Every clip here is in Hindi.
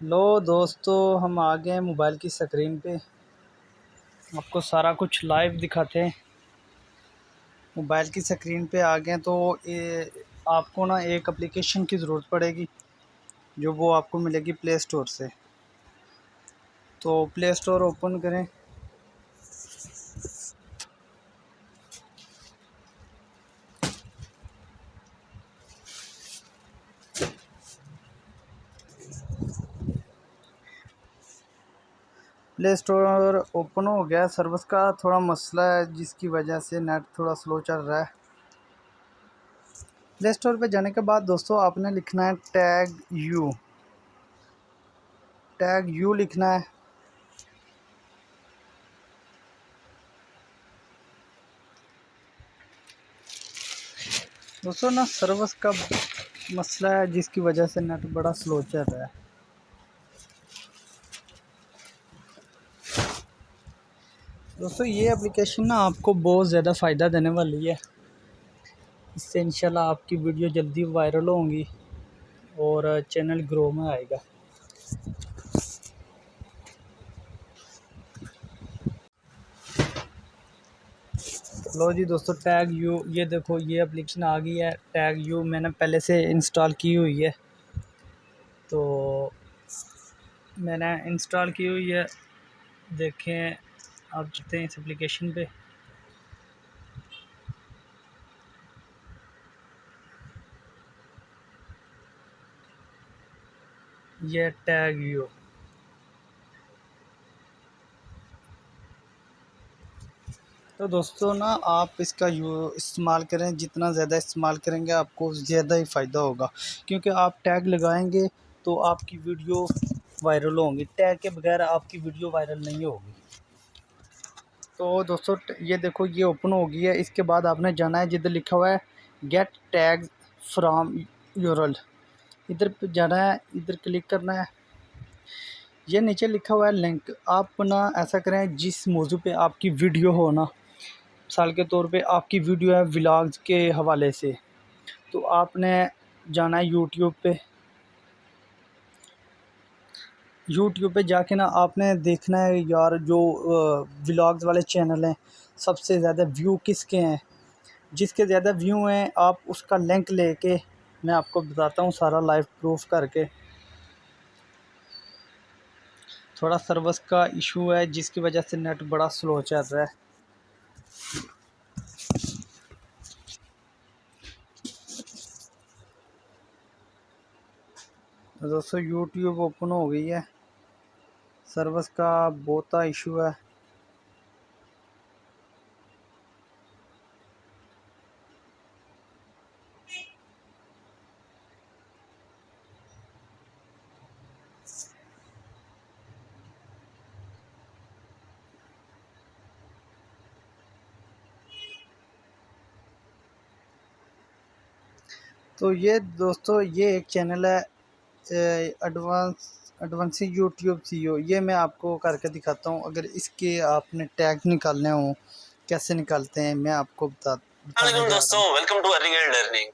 लो दोस्तों, हम आ गए हैं मोबाइल की स्क्रीन पे। आपको सारा कुछ लाइव दिखाते हैं। मोबाइल की स्क्रीन पे आ गए तो आपको ना एक एप्लीकेशन की ज़रूरत पड़ेगी, जो वो आपको मिलेगी प्ले स्टोर से। तो प्ले स्टोर ओपन करें। प्ले स्टोर ओपन हो गया। सर्विस का थोड़ा मसला है, जिसकी वजह से नेट थोड़ा स्लो चल रहा है। प्ले स्टोर पे जाने के बाद दोस्तों आपने लिखना है टैग यू लिखना है। दोस्तों ना सर्विस का मसला है, जिसकी वजह से नेट बड़ा स्लो चल रहा है। दोस्तों ये एप्लीकेशन ना आपको बहुत ज़्यादा फ़ायदा देने वाली है। इससे इंशाल्लाह आपकी वीडियो जल्दी वायरल होंगी और चैनल ग्रो में आएगा। लो जी दोस्तों, टैग यू, ये देखो ये एप्लीकेशन आ गई है। टैग यू मैंने पहले से इंस्टॉल की हुई है, तो मैंने इंस्टॉल की हुई है। देखें, आप चलते हैं इस एप्लीकेशन पे। ये टैग यू। तो दोस्तों ना आप इसका इस्तेमाल करें। जितना ज़्यादा इस्तेमाल करेंगे आपको ज़्यादा ही फ़ायदा होगा, क्योंकि आप टैग लगाएंगे तो आपकी वीडियो वायरल होंगी। टैग के बगैर आपकी वीडियो वायरल नहीं होगी। तो दोस्तों ये देखो, ये ओपन हो गई है। इसके बाद आपने जाना है जिधर लिखा हुआ है गेट टैग फ्रॉम यूरल, इधर पे जाना है, इधर क्लिक करना है। ये नीचे लिखा हुआ है लिंक। आप ना ऐसा करें, जिस मौजू पे आपकी वीडियो हो ना, मिसाल के तौर पे आपकी वीडियो है व्लॉग्स के हवाले से, तो आपने जाना है यूट्यूब पे। यूट्यूब पे जाके ना आपने देखना है यार, जो व्लॉग्स वाले चैनल हैं सबसे ज़्यादा व्यू किसके हैं। जिसके ज़्यादा व्यू हैं आप उसका लिंक लेके, मैं आपको बताता हूँ सारा लाइव प्रूफ करके। थोड़ा सर्विस का इशू है, जिसकी वजह से नेट बड़ा स्लो चल रहा है। तो दोस्तों यूट्यूब ओपन हो गई है। सर्विस का बहुत इशू है। तो ये दोस्तों ये एक चैनल है एडवांसी यूट्यूब सीईओ। ये मैं आपको करके दिखाता हूँ। अगर इसके आपने टैग निकालने हो, कैसे निकालते हैं मैं आपको बताने जा रहा दोस्तों, welcome to earning and learning.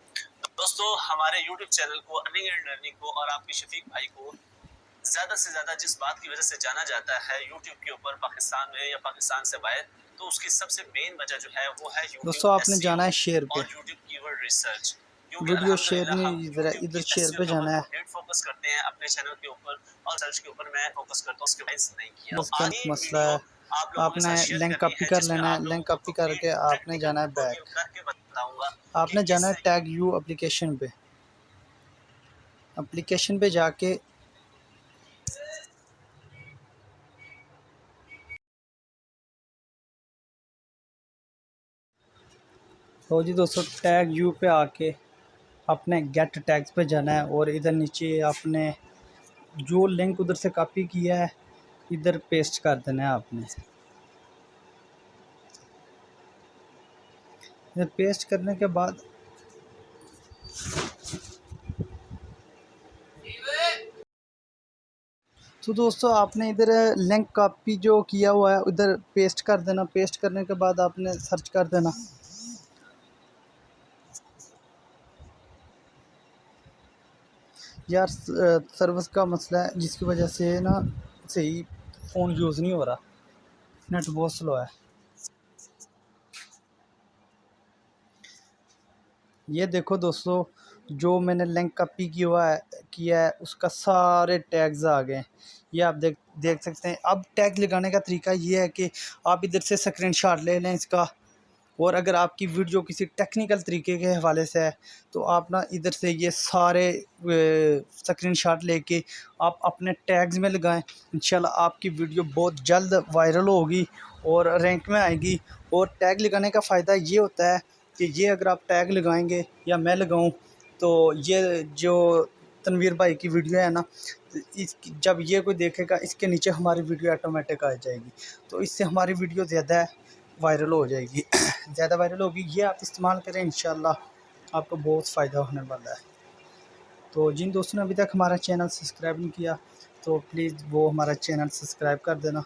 दोस्तों हमारे यूट्यूब चैनल को, अर्निंग एंड लर्निंग को और आपके शफीक भाई को ज्यादा से ज्यादा जिस बात की वजह से जाना जाता है यूट्यूब के ऊपर, पाकिस्तान में या पाकिस्तान से बाहर, तो उसकी सबसे मेन वजह जो है वो है यूट्यूब दोस्तों आपने जाना है शेयर पे। और YouTube keyword research. Video share नहीं, इधर शेयर पे जाना है। फोकस करते हैं अपने चैनल के ऊपर और सर्च के ऊपर मैं फोकस करता हूँ, उसके बाद नहीं किया। बस का मसला है। आपने लिंक कॉपी कर लेना है। लिंक कॉपी करके आपने जाना है बैक। करके बताऊंगा। आपने जाना है टैग यू एप्लीकेशन पे। एप्लीकेशन पे जाके तो जी दोस्तों टैग यू पे आके आपने गेट टैग्स पे जाना है, और इधर नीचे आपने जो लिंक उधर से कॉपी किया है इधर पेस्ट कर देना है आपने। इधर पेस्ट करने के बाद तो दोस्तों आपने इधर लिंक कॉपी जो किया हुआ है उधर पेस्ट कर देना। पेस्ट करने के बाद आपने सर्च कर देना। यार सर्विस का मसला है जिसकी वजह से ना सही फ़ोन यूज़ नहीं हो रहा, नेट बहुत स्लो है। ये देखो दोस्तों, जो मैंने लिंक कॉपी किया है उसका सारे टैग्स आ गए। ये आप देख देख सकते हैं। अब टैग लगाने का तरीका ये है कि आप इधर से स्क्रीनशॉट ले लें इसका, और अगर आपकी वीडियो किसी टेक्निकल तरीके के हवाले से है तो आप ना इधर से ये सारे स्क्रीनशॉट लेके आप अपने टैग्स में लगाएं। इंशाल्लाह आपकी वीडियो बहुत जल्द वायरल होगी और रैंक में आएगी। और टैग लगाने का फ़ायदा ये होता है कि ये अगर आप टैग लगाएंगे या मैं लगाऊं तो ये जो तनवीर भाई की वीडियो है ना, इस जब ये कोई देखेगा इसके नीचे हमारी वीडियो ऑटोमेटिक आ जाएगी, तो इससे हमारी वीडियो ज़्यादा वायरल हो जाएगी। ज़्यादा वायरल होगी। ये आप इस्तेमाल करें, इंशाल्लाह आपको बहुत फ़ायदा होने वाला है। तो जिन दोस्तों ने अभी तक हमारा चैनल सब्सक्राइब नहीं किया तो प्लीज़ वो हमारा चैनल सब्सक्राइब कर देना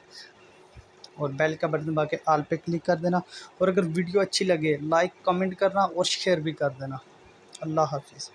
और बेल का बटन दबा के ऑल पे क्लिक कर देना। और अगर वीडियो अच्छी लगे लाइक कमेंट करना और शेयर भी कर देना। अल्लाह हाफिज़।